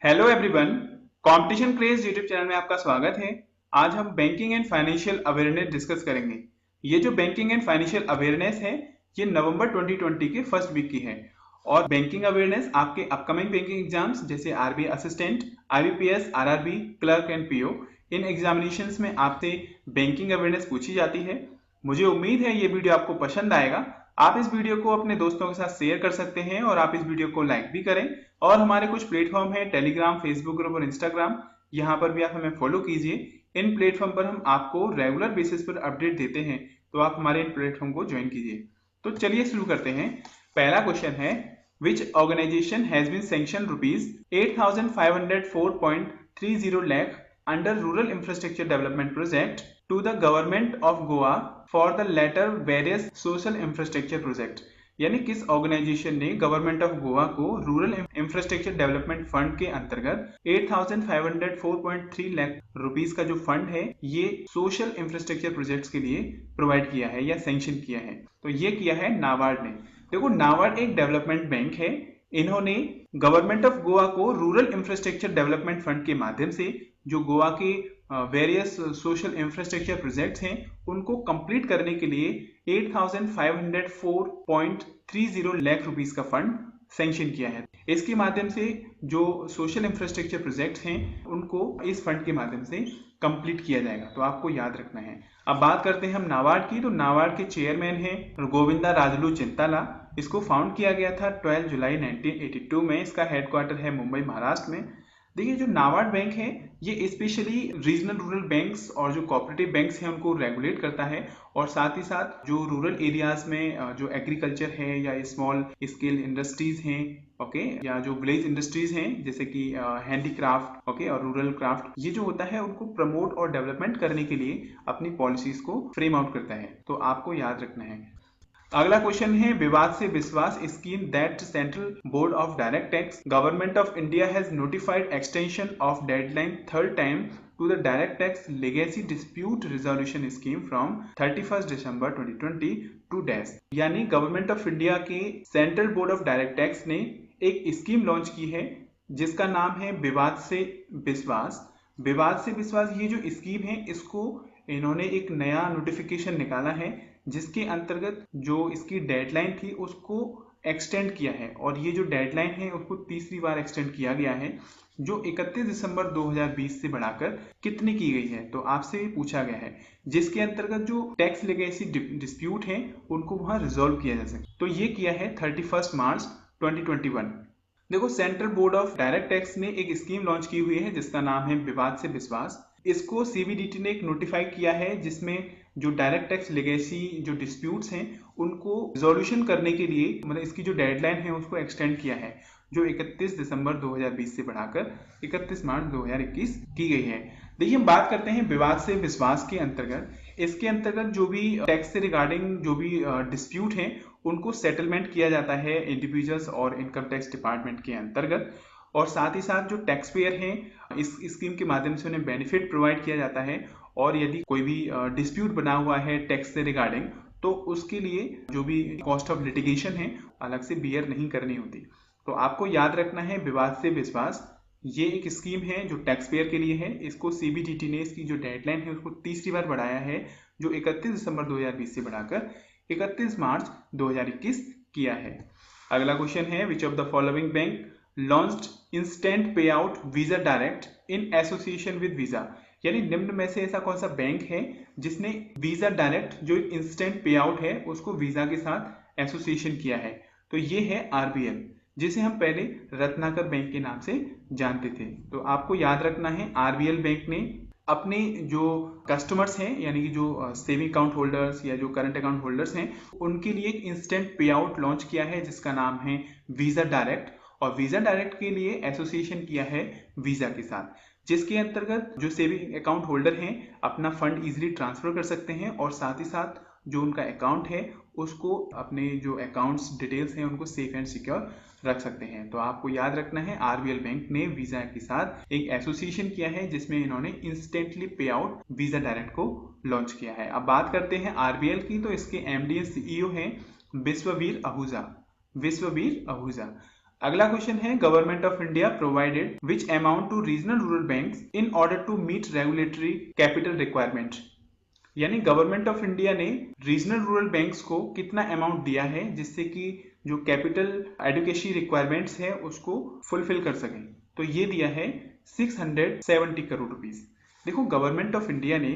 Hello everyone, competition craze YouTube channel में आपका स्वागत है। आज हम banking and financial awareness discuss करेंगे। ये जो बैंकिंग एंड फाइनेंशियल अवेयरनेस है, ये नवंबर 2020 के फर्स्ट वीक की है। और बैंकिंग अवेयरनेस आपके अपकमिंग बैंकिंग एग्जाम्स जैसे RBI assistant, IBPS, RRB, clerk and PO, in examinations में आपसे बैंकिंग अवेयरनेस पूछी जाती है। मुझे उम्मीद है ये वीडियो आपको पसंद आएगा। आप इस वीडियो को अपने दोस्तों के साथ शेयर कर सकते हैं और आप इस वीडियो को लाइक भी करें। और हमारे कुछ प्लेटफॉर्म है, टेलीग्राम, फेसबुक ग्रुप और इंस्टाग्राम, यहाँ पर भी आप हमें फॉलो कीजिए। इन प्लेटफॉर्म पर हम आपको रेगुलर बेसिस पर अपडेट देते हैं, तो आप हमारे इन प्लेटफॉर्म को ज्वाइन कीजिए। तो चलिए शुरू करते हैं। पहला क्वेश्चन है, which organisation has been sanction rupees 8504.30 lakh under rural infrastructure development project to the government of Goa for the latter various social infrastructure project। यानी किस ऑर्गेनाइजेशन ने गवर्नमेंट ऑफ गोवा को रूरल इंफ्रास्ट्रक्चर डेवलपमेंट फंड के अंतर्गत 8504.3 lakh rupees का जो fund है, ये सोशल इंफ्रास्ट्रक्चर प्रोजेक्ट्स के लिए प्रोवाइड किया है या सैंक्शन किया है। तो ये किया है नाबार्ड ने। देखो, नाबार्ड एक डेवलपमेंट बैंक है। इन्होंने गवर्नमेंट ऑफ गोवा को रूरल इंफ्रास्ट्रक्चर डेवलपमेंट फंड के माध्यम से जो गोवा के वेरियस सोशल इंफ्रास्ट्रक्चर प्रोजेक्ट्स हैं, उनको कंप्लीट करने के लिए 8504.30 लाख रुपीस का फंड सैंक्शन किया है। इसके माध्यम से जो सोशल इंफ्रास्ट्रक्चर प्रोजेक्ट्स हैं, उनको इस फंड के माध्यम से कंप्लीट किया जाएगा। तो आपको याद रखना है। अब बात करते हैं हम नाबार्ड की। तो नाबार्ड के चेयरमैन हैं गोविंदा राजुलू चिंताला। इसको फाउंड किया गया था 12 जुलाई 1982 में। इसका हेडक्वार्टर है मुंबई, महाराष्ट्र में। देखिए, जो नाबार्ड बैंक है, ये स्पेशली रीजनल रूरल बैंक्स और जो कोऑपरेटिव बैंक्स हैं उनको रेगुलेट करता है। और साथ ही साथ जो रूरल एरियाज में जो एग्रीकल्चर है या स्मॉल स्केल इंडस्ट्रीज हैं, ओके, या जो विलेज इंडस्ट्रीज हैं जैसे कि हैंडीक्राफ्ट, ओके, और रूरल क्राफ्ट, ये जो होता है उनको प्रमोट और डेवलपमेंट करने के लिए अपनी पॉलिसीज को फ्रेम आउट करता है। तो आपको याद रखना है। अगला क्वेश्चन है, Vivad se Vishwas scheme that Central Board of Direct Tax Government of India has notified extension of deadline third time to the direct tax legacy dispute resolution scheme from 31 December 2020 to dash. यानी गवर्नमेंट ऑफ इंडिया के Central Board of Direct Tax ने एक scheme launch की है जिसका नाम है विवाद से विश्वास। विवाद से विश्वास, ये जो स्कीम है, इसको इन्होंने एक नया नोटिफिकेशन निकाला है जिसके अंतर्गत जो इसकी डेडलाइन थी उसको एक्सटेंड किया है। और ये जो डेडलाइन है उसको तीसरी बार एक्सटेंड किया गया है, जो 31 दिसंबर 2020 से बढ़ाकर कितनी की गई है, तो आपसे पूछा गया है, जिसके अंतर्गत जो टैक्स लेगेसी डिस्प्यूट है उनको वहां रिजोल्व किया जा सके। तो ये किया है 31 मार्च 2021। देखो, central Board of Direct Tax ने एक स्कीम लॉन्च की हुई है जिसका नाम है विवाद से विश्वास। इसको सीबीडीटी ने एक नोटिफाई किया है जिसमें जो डायरेक्ट टैक्स लेगेसी जो डिस्प्यूट्स हैं उनको रिजोल्यूशन करने के लिए, मतलब इसकी जो डेडलाइन है उसको एक्सटेंड किया है, जो 31 दिसंबर 2020 से बढ़ाकर 31 मार्च 2021 की गई है। देखिए, हम बात करते हैं विवाद से विश्वास के अंतर्गत। इसके अंतर्गत जो भी टैक्स से रिगार्डिंग जो भी डिस्प्यूट हैं उनको सेटलमेंट किया जाता है इंडिविजुअल्स और इनकम टैक्स डिपार्टमेंट के अंतर्गत। और साथ ही साथ जो टैक्स पेयर हैं, इस स्कीम के माध्यम से उन्हें बेनिफिट प्रोवाइड किया जाता है। और यदि कोई भी डिस्प्यूट बना हुआ है टैक्स से रिगार्डिंग, तो उसके लिए जो भी कॉस्ट ऑफ लिटिगेशन है अलग से बियर नहीं करनी होती। तो आपको याद रखना है, विवाद से विश्वास ये एक स्कीम है जो टैक्स पेयर के लिए है। इसको सीबीडीटी ने इसकी जो डेडलाइन है उसको तीसरी बार बढ़ाया है, जो 31 दिसंबर 2020 से बढ़ाकर 31 मार्च 2021 किया है। अगला क्वेश्चन है, which of the following bank launched instant pay out Visa Direct in association with Visa. यानी निम्न में से ऐसा कौन सा बैंक है जिसने वीजा डायरेक्ट जो इंस्टेंट पे आउट है उसको वीजा के साथ एसोसिएशन किया है। तो ये है आरबीएल, जिसे हम पहले रत्नाकर बैंक के नाम से जानते थे। तो आपको याद रखना है, आरबीएल बैंक ने अपने जो कस्टमर्स हैं, यानी कि जो सेविंग अकाउंट होल्डर्स या जो करंट अकाउंट होल्डर्स हैं, उनके लिए एक इंस्टेंट पे आउट लॉन्च किया है जिसका नाम है वीजा डायरेक्ट। और वीजा डायरेक्ट के लिए एसोसिएशन किया है वीजा के साथ, जिसके अंतर्गत जो सेविंग अकाउंट होल्डर हैं अपना फंड इजीली ट्रांसफर कर सकते हैं और साथ ही साथ जो उनका अकाउंट है उसको, अपने जो अकाउंट्स डिटेल्स हैं उनको सेफ एंड सिक्योर रख सकते हैं। तो आपको याद रखना है, आरबीएल बैंक ने वीजा के साथ एक एसोसिएशन किया है जिसमें इन्होंने इंस्टेंटली पे आउट वीजा डायरेक्ट को लॉन्च किया है। अब बात करते हैं आरबीएल की। तो इसके एमडी एंड सीईओ हैं विश्ववीर आहूजा। विश्ववीर आहूजा अगला क्वेश्चन है, Government of India provided which amount to regional rural banks in order to meet regulatory capital requirement. यानी गवर्नमेंट ऑफ इंडिया ने रीजनल रूरल बैंक्स को कितना अमाउंट दिया है जिससे कि जो कैपिटल एडुकेशन रिक्वायरमेंट्स है उसको फुलफिल कर सकें। तो ये दिया है 670 करोड़ रुपीस। देखो, गवर्नमेंट ऑफ इंडिया ने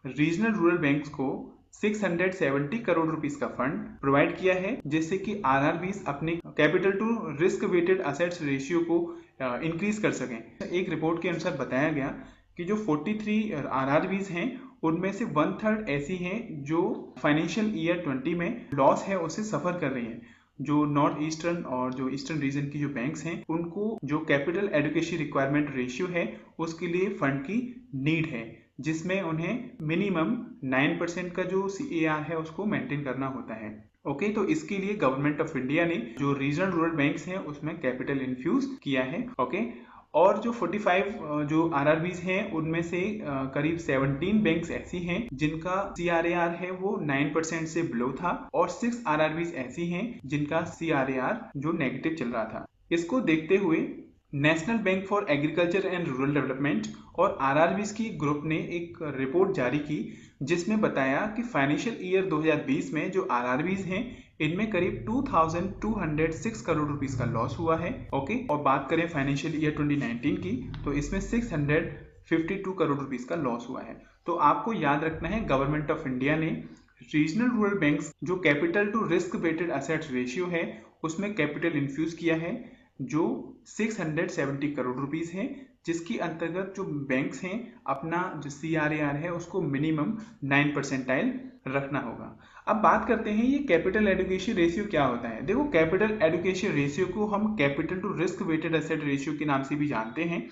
रीजनल रूरल बैंक्स को 670 करोड़ रुपीस का फंड प्रोवाइड किया है जिससे कि आरआरबीज अपने capital to risk weighted assets ratio को इंक्रीज कर सकें। एक रिपोर्ट के अनुसार बताया गया कि जो 43 आरआरबीज हैं उनमें से 1/3 ऐसी हैं जो फाइनेंशियल ईयर 20 में लॉस है उसे सफर कर रही हैं। जो नॉर्थ ईस्टर्न और जो ईस्टर्न रीजन की जो बैंक्स हैं उनको जो कैपिटल एडुकेशन रिक्वायरमेंट रेशियो है उसके लिए फंड की नीड है, जिसमें उन्हें मिनिमम 9% का जो CAR है उसको मेंटेन करना होता है। ओके, तो इसके लिए गवर्नमेंट ऑफ इंडिया ने जो रीजनल रूरल बैंक्स हैं उसमें कैपिटल इन्फ्यूज किया है। ओके, और जो 45 जो आरआरबीज हैं उनमें से करीब 17 बैंक्स ऐसी हैं जिनका CRAR है वो 9% से बिलो था और 6 आरआरबीज ऐसी हैं जिनका CRAR जो नेगेटिव चल रहा था। इसको देखते हुए national bank for agriculture and rural development और आरआरबीज की ग्रुप ने एक रिपोर्ट जारी की जिसमें बताया कि फाइनेंशियल ईयर 2020 में जो आरआरबीज हैं इनमें करीब 2206 करोड़ रुपीस का लॉस हुआ है। ओके, और बात करें फाइनेंशियल ईयर 2019 की तो इसमें 652 करोड़ रुपीस का लॉस हुआ है। तो आपको याद रखना है, गवर्नमेंट ऑफ इंडिया ने रीजनल रूरल बैंक्स जो capital to risk weighted assets ratio है उसमें कैपिटल इन्फ्यूज किया है जो 670 करोड़ रुपीस है, जिसकी अंतर्गत जो बैंक्स हैं अपना जो CRAR है उसको मिनिमम 9% रखना होगा। अब बात करते हैं ये कैपिटल एडुकेशन रेशियो क्या होता है। देखो, कैपिटल एडुकेशन रेशियो को हम capital to risk weighted asset ratio के नाम से भी जानते हैं।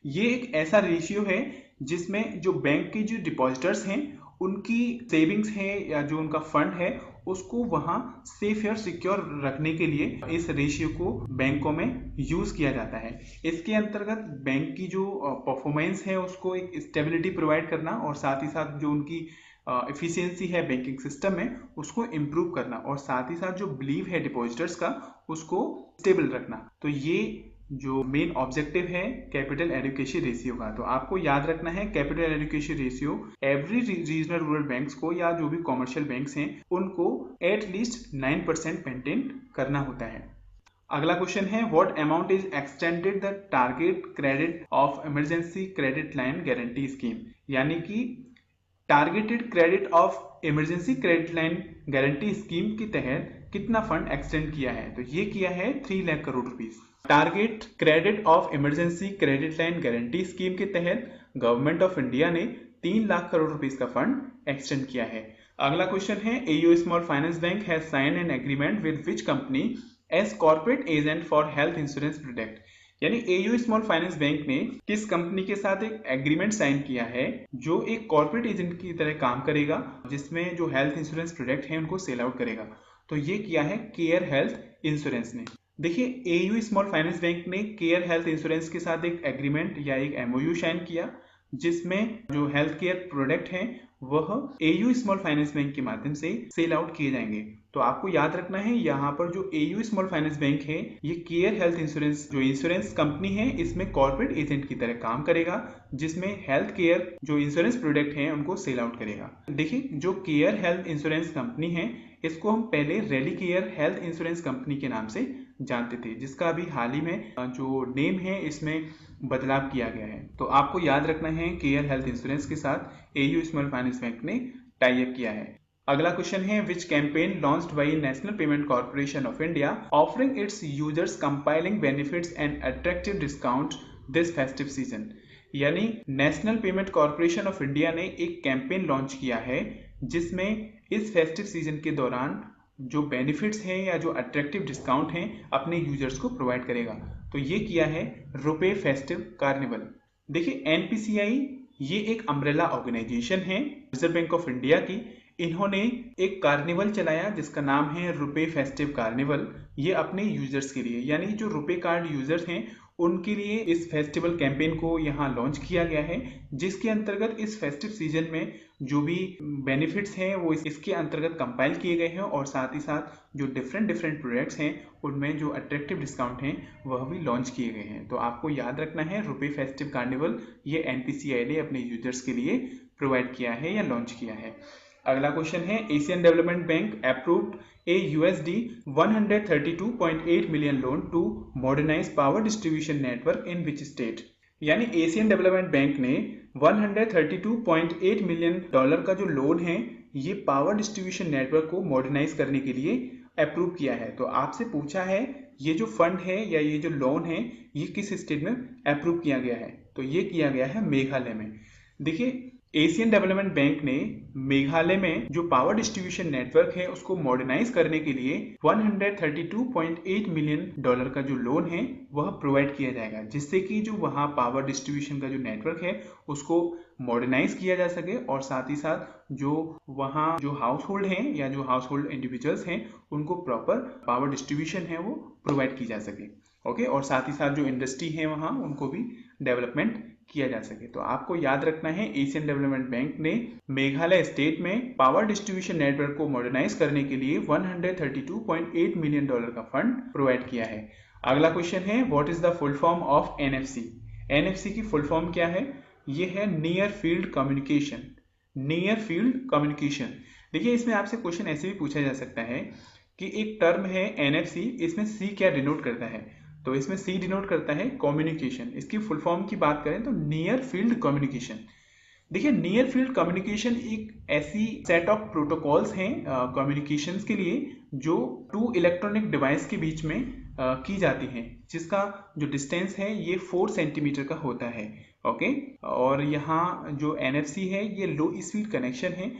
ये एक ऐसा रेशियो है जिसमें जो बैंक के जो डिपॉजिटर्स हैं उनकी सेविंग्स है या जो उनका फंड है उसको वहां सेफ और सिक्योर रखने के लिए इस रेशियो को बैंकों में यूज किया जाता है। इसके अंतर्गत बैंक की जो परफॉर्मेंस है उसको एक स्टेबिलिटी प्रोवाइड करना और साथ ही साथ जो उनकी एफिशिएंसी है बैंकिंग सिस्टम में उसको इम्प्रूव करना और साथ ही साथ जो बिलीव है डिपॉजिटर्स का उसको स्टेबल रखना। तो ये जो मेन ऑब्जेक्टिव है कैपिटल एडुकेशन रेशियो का। तो आपको याद रखना है capital education ratio every regional rural banks को या जो भी कॉमर्शियल बैंक्स हैं उनको एटलीस्ट 9% मेंटेन करना होता है। अगला क्वेश्चन है, what amount is extended the target credit of emergency credit line guarantee scheme. यानी कि targeted credit of emergency credit line guarantee scheme के तहत कितना फंड एक्सटेंड किया है। तो ये किया है 3 lakh crore rupees. Target credit of emergency credit line guarantee scheme के तहत गवर्नमेंट ऑफ इंडिया ने 3 लाख करोड़ रुपीस का फंड एक्सटेंड किया है। अगला क्वेश्चन है, AU small finance bank has sign an agreement with which company as corporate agent for health insurance product. यानी AU small finance bank ने किस कंपनी के साथ एक एग्रीमेंट साइन किया है जो एक कॉर्पोरेट एजेंट की तरह काम करेगा जिसमें जो हेल्थ इंश्योरेंस प्रोडक्ट है उनको सेल आउट करेगा। तो ये किया है केयर हेल्थ इंश्योरेंस ने। देखिए, AU स्मॉल फाइनेंस बैंक ने केयर हेल्थ इंश्योरेंस के साथ एक एग्रीमेंट या एक MOU साइन किया जिसमें जो हेल्थ केयर प्रोडक्ट हैं वह AU स्मॉल फाइनेंस बैंक के माध्यम से सेल आउट किए जाएंगे। तो आपको याद रखना है यहाँ पर जो AU स्मॉल फाइनेंस बैंक है ये केयर हेल्थ इंश्योरेंस जो इंश्योरेंस कंपनी है इसमें कॉर्पोरेट एजेंट की तरह काम करेगा जिसमें हेल्थ केयर जो इंश्योरेंस प्रोडक्ट हैं उनको सेल आउट करेगा। देखिए, जो केयर हेल्थ इंश्योरेंस कंपनी है इसको हम पहले रेली केयर हेल्थ इंश्योरेंस कंपनी के नाम से जानते थे, जिसका अभी हाल ही में जो नेम है इसमें बदलाव किया गया है। तो आपको याद रखना है केयर हेल्थ इंश्योरेंस के साथ AU स्मॉल फाइनेंस बैंक ने टाई अप किया है। अगला क्वेश्चन है, which campaign launched by National Payment Corporation of India offering its users compiling benefits and attractive discount this festive season. यानी National Payment Corporation of India ने एक campaign launch किया है जिसमें इस फेस्टिव सीजन के दौरान जो बेनिफिट्स हैं या जो अट्रैक्टिव डिस्काउंट हैं अपने यूजर्स को प्रोवाइड करेगा। तो ये किया है रुपे फेस्टिव कार्निवल। देखिए, NPCI ये एक अम्ब्रेला ऑर्गेनाइजेशन है रिजर्व बैंक ऑफ इंडिया की। इन्होंने एक कार्निवल चलाया जिसका नाम है रुपे फेस्टिव कार्निवल। ये अपने यूजर्स के लिए, यानी जो रुपे कार्ड यूजर्स हैं उनके लिए इस फेस्टिवल कैंपेन को यहाँ लॉन्च किया गया है, जिसके अंतर्गत इस फेस्टिव सीजन में जो भी बेनिफिट्स हैं वो इसके अंतर्गत कंपाइल किए गए हैं, और साथ ही साथ जो डिफरेंट प्रोडक्ट्स हैं उनमें जो अट्रैक्टिव डिस्काउंट हैं वह भी लॉन्च किए गए हैं। तो आपको याद रखना है, रुपे फेस्टिव कार्निवल ये एनपीसीआई ने अपने यूजर्स के लिए प्रोवाइड किया है या लॉन्च किया है। अगला क्वेश्चन है, Asian development bank approved a USD 132.8 million loan to modernise power distribution network in which state. यानी एशियन डेवलपमेंट बैंक ने 132.8 मिलियन डॉलर का जो लोन है ये पावर डिस्ट्रीब्यूशन नेटवर्क को मॉडर्नाइज करने के लिए अप्रूव किया है। तो आपसे पूछा है ये जो फंड है या ये जो लोन है ये किस स्टेट में अप्रूव किया गया है, तो ये किया गया है मेघालय में। देखिए, एशियन डेवलपमेंट बैंक ने मेघालय में जो पावर डिस्ट्रीब्यूशन नेटवर्क है उसको मॉडर्नाइज करने के लिए 132.8 मिलियन डॉलर का जो लोन है वह प्रोवाइड किया जाएगा, जिससे कि जो वहाँ पावर डिस्ट्रीब्यूशन का जो नेटवर्क है उसको मॉडर्नाइज किया जा सके, और साथ ही साथ जो वहाँ जो हाउस होल्ड हैं या जो हाउस होल्ड इंडिविजुअल्स हैं उनको प्रॉपर पावर डिस्ट्रीब्यूशन है वो प्रोवाइड की जा सके। ओके, और साथ ही साथ जो इंडस्ट्री है वहाँ उनको भी डेवलपमेंट किया जा सके। तो आपको याद रखना है, एशियन डेवलपमेंट बैंक ने मेघालय स्टेट में पावर डिस्ट्रीब्यूशन नेटवर्क को मॉडर्नाइज करने के लिए 132.8 मिलियन डॉलर का फंड प्रोवाइड किया है। अगला क्वेश्चन है, what is the full form of NFC. NFC की फुल फॉर्म क्या है? ये है near field communication. Near field communication. देखिए, इसमें आपसे क्वेश्चन ऐसे भी पूछा जा सकता है कि एक टर्म है एनएफसी, इसमें सी क्या डिनोट करता है? तो इसमें सी डिनोट करता है कम्युनिकेशन। इसकी फुल फॉर्म की बात करें तो नियर फील्ड कम्युनिकेशन। देखिए, नियर फील्ड कम्युनिकेशन एक ऐसी सेट ऑफ प्रोटोकॉल्स हैं कम्युनिकेशंस के लिए जो टू इलेक्ट्रॉनिक डिवाइस के बीच में की जाती हैं, जिसका जो डिस्टेंस है ये 4 सेंटीमीटर का होता है। ओके, और यहाँ जो एनएफसी है ये लो स्पीड कनेक्शन है,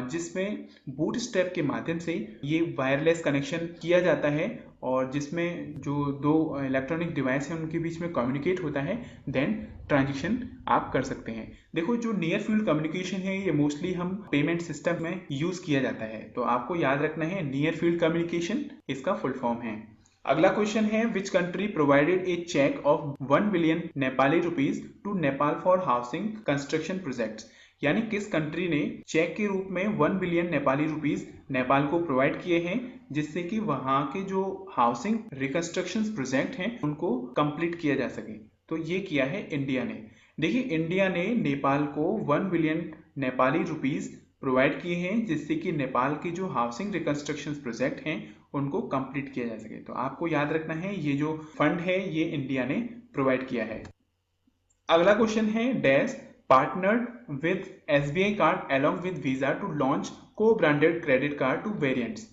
जिसमें बूट स्ट्रैप के माध्यम से ये वायरलेस कनेक्शन किया जाता है, और जिसमें जो दो इलेक्ट्रॉनिक डिवाइस हैं उनके बीच में कम्युनिकेट होता है, देन ट्रांजिशन आप कर सकते हैं। देखो, जो नियर फील्ड कम्युनिकेशन है ये मोस्टली हम पेमेंट सिस्टम में यूज किया जाता है, तो आपको याद रखना है नियर फील्ड कम्युनिकेशन इसका फुल फॉर्म है। अगला क्वेश्चन है, which country provided a cheque of 1 billion Nepali rupees to Nepal for housing construction projects. यानी किस कंट्री ने चेक के रूप में 1 बिलियन नेपाली रुपीज नेपाल को प्रोवाइड किए हैं, जिससे कि वहां के जो हाउसिंग रिकंस्ट्रक्शन प्रोजेक्ट हैं उनको कंप्लीट किया जा सके। तो ये किया है इंडिया ने। देखिए, इंडिया ने नेपाल को 1 बिलियन नेपाली रुपीज प्रोवाइड किए हैं, जिससे कि नेपाल के जो हाउसिंग रिकंस्ट्रक्शन प्रोजेक्ट हैं उनको कंप्लीट किया जा सके। तो आपको याद रखना है ये जो फंड है ये इंडिया ने प्रोवाइड किया है। अगला क्वेश्चन है, dash partnered with SBI card along with Visa to launch को branded credit card two variants.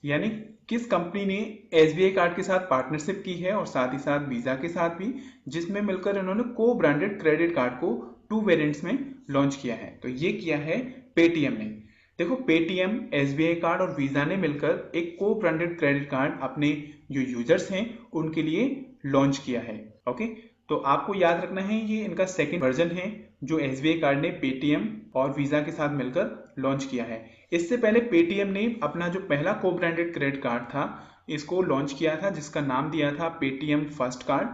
यानी किस कंपनी ने SBI कार्ड के साथ पार्टनरशिप की है और साथ ही साथ वीजा के साथ भी, जिसमें मिलकर इन्होंने को ब्रांडेड क्रेडिट कार्ड को 2 वेरिएंट्स में लॉन्च किया है। तो ये किया है पेटीएम ने। देखो, पेटीएम, SBI कार्ड और वीजा ने मिलकर एक को ब्रांडेड क्रेडिट कार्ड अपने जो यूजर्स हैं उनके लिए लॉन्च किया है। ओके, तो आपको याद रखना है ये इनका सेकंड वर्जन है जो SBI कार्ड ने पेटीएम और वीजा के साथ मिलकर लॉन्च किया है। इससे पहले पेटीएम ने अपना जो पहला को ब्रांडेड क्रेडिट कार्ड था इसको लॉन्च किया था, जिसका नाम दिया था पेटीएम फर्स्ट कार्ड।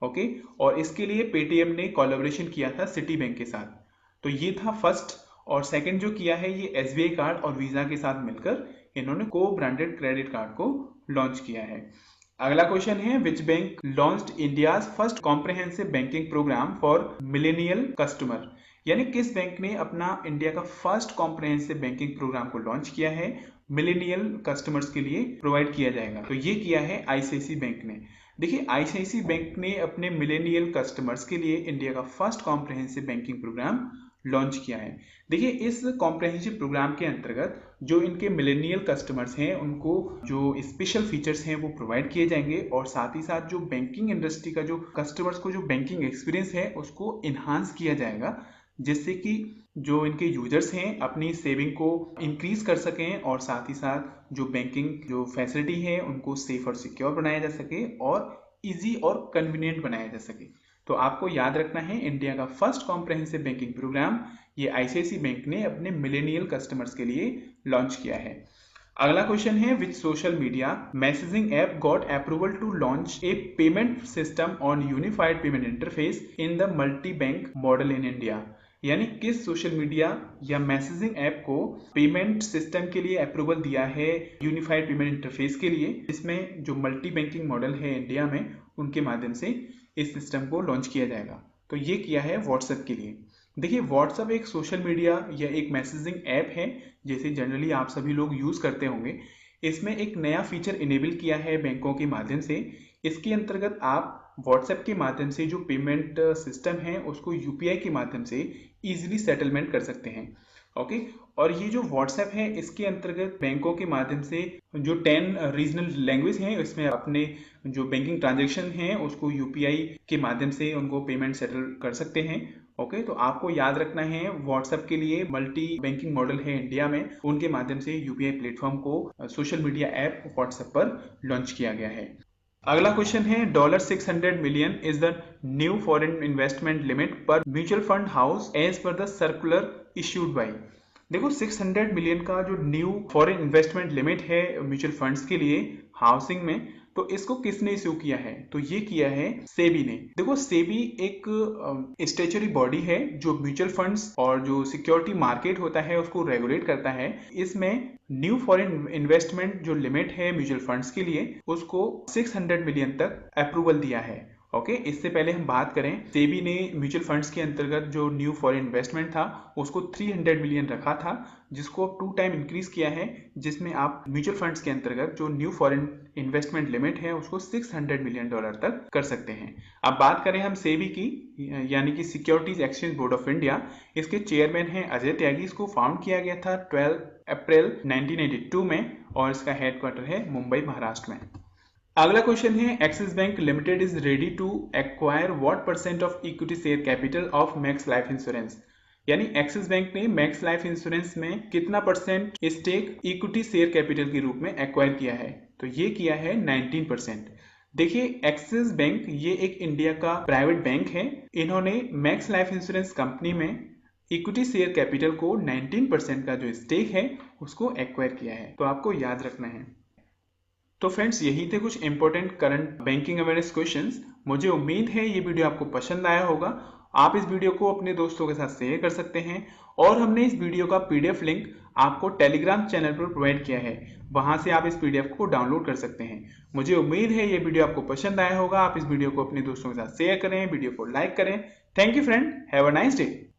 ओके, और इसके लिए पेटीएम ने कोलैबोरेशन किया था सिटी बैंक के साथ। तो ये था फर्स्ट, और सेकंड जो किया है ये SBI कार्ड और वीजा के साथ मिलकर इन्होंने को ब्रांडेड क्रेडिट कार्ड को लॉन्च किया है। अगला क्वेश्चन है, which bank launched India's first comprehensive banking programme for millennial customer. यानी किस बैंक ने अपना इंडिया का फर्स्ट कॉम्प्रिहेंसिव बैंकिंग प्रोग्राम को लॉन्च किया है, मिलेनियल कस्टमर्स के लिए प्रोवाइड किया जाएगा। तो ये किया है ICICI बैंक ने। देखिए, ICICI बैंक ने अपने मिलेनियल कस्टमर्स के लिए इंडिया का first comprehensive banking programme launch किया है। देखिए, इस कॉम्प्रिहेंसिव प्रोग्राम के अंतर्गत जो इनके मिलेनियल कस्टमर्स हैं उनको जो स्पेशल फीचर्स हैं वो प्रोवाइड किए जाएंगे, और साथ ही साथ जो बैंकिंग इंडस्ट्री का जो कस्टमर्स को जो बैंकिंग एक्सपीरियंस है उसको इन्हांस किया जाएगा, जिससे कि जो इनके यूजर्स हैं अपनी सेविंग को इंक्रीज कर सकें, और साथ ही साथ जो बैंकिंग जो फैसिलिटी है उनको सेफ और सिक्योर बनाया जा सके और इजी और कन्वीनियंट बनाया जा सके। तो आपको याद रखना है, इंडिया का फर्स्ट कॉम्प्रिहेंसिव बैंकिंग प्रोग्राम ये आईसीआईसी बैंक ने अपने मिलेनियल कस्टमर्स के लिए लॉन्च किया है। अगला क्वेश्चन है, which social media messaging app got approval to launch a payment system on unified payment interface in the multi bank model in India. यानी किस सोशल मीडिया या मैसेजिंग ऐप को पेमेंट सिस्टम के लिए अप्रूवल दिया है unified payment interface के लिए, इसमें जो मल्टी बैंकिंग मॉडल है इंडिया में उनके माध्यम से इस सिस्टम को लॉन्च किया जाएगा। तो ये किया है व्हाट्सएप के लिए। देखिए, व्हाट्सएप एक सोशल मीडिया या एक मैसेजिंग ऐप है जैसे जनरली आप सभी लोग यूज करते होंगे। इसमें एक नया फीचर इनेबल किया है बैंकों के माध्यम से। इसके अंतर्गत आप व्हाट्सएप के माध्यम से जो पेमेंट सिस्टम है उसको यूपीआई के माध्यम से इजीली सेटलमेंट कर सकते हैं। ओके, और ये जो व्हाट्सएप है इसके अंतर्गत बैंकों के माध्यम से जो 10 रीजनल लैंग्वेज हैं इसमें अपने जो बैंकिंग ट्रांजैक्शन हैं उसको यूपीआई के माध्यम से उनको पेमेंट सेटल कर सकते हैं। ओके, तो आपको याद रखना है व्हाट्सएप के लिए मल्टी बैंकिंग मॉडल है इंडिया में, उनके माध्यम से यूपीआई प्लेटफॉर्म को सोशल मीडिया ऐप व्हाट्सएप पर लॉन्च किया गया है। अगला क्वेश्चन है, $600 million is the new foreign investment limit per mutual fund house as per the circular issued by. देखो, 600 मिलियन का जो न्यू फॉरेन इन्वेस्टमेंट लिमिट है म्यूचुअल फंड्स के लिए हाउसिंग में, तो इसको किसने इश्यू किया है? तो ये किया है सेबी ने। देखो, सेबी एक स्टैट्यूटरी बॉडी है जो म्यूचुअल फंड्स और जो सिक्योरिटी मार्केट होता है उसको रेगुलेट करता है। इसमें न्यू फॉरेन इन्वेस्टमेंट जो लिमिट है म्यूचुअल फंड्स के लिए उसको 600 मिलियन तक अप्रूवल दिया है। ओके, इससे पहले हम बात करें, सेबी ने म्यूचुअल फंड्स के अंतर्गत जो न्यू फॉरेन इन्वेस्टमेंट था उसको 300 मिलियन रखा था, जिसको 2 टाइम इंक्रीज किया है, जिसमें आप म्यूचुअल फंड्स के अंतर्गत जो न्यू फॉरेन इन्वेस्टमेंट लिमिट है उसको $600 मिलियन तक कर सकते हैं। अब बात करें हम सेबी की, यानी कि securities exchange board of India, इसके चेयरमैन हैं अजय त्यागी। इसको फाउंड किया गया था 12 अप्रैल 1982 में और इसका हेडक्वार्टर है मुंबई, महाराष्ट्र में। अगला क्वेश्चन है, Axis bank limited is ready to acquire what % of equity share capital of Max Life insurance. यानी एक्सिस बैंक ने मैक्स लाइफ इंश्योरेंस में कितना % स्टेक इक्विटी शेयर कैपिटल के रूप में एक्वायर किया है? तो ये किया है 19%। देखिए, एक्सिस बैंक ये एक इंडिया का प्राइवेट बैंक है। इन्होंने मैक्स लाइफ इंश्योरेंस कंपनी में इक्विटी शेयर कैपिटल को 19% का जो स्टेक है उसको एक्वायर किया है। तो आपको याद रखना है। तो फ्रेंड्स, यही थे कुछ important current banking awareness questions. मुझे उम्मीद है ये वीडियो आपको पसंद आया होगा। आप इस वीडियो को अपने दोस्तों के साथ शेयर कर सकते हैं और हमने इस वीडियो का पीडीएफ लिंक आपको टेलीग्राम चैनल पर प्रोवाइड किया है, वहां से आप इस पीडीएफ को डाउनलोड कर सकते हैं। मुझे उम्मीद है ये वीडियो आपको पसंद आया होगा। आप इस वीडियो को अपने दोस्तों के साथ शेयर करें, वीडियो को लाइक करें। Thank you friend, have a nice day.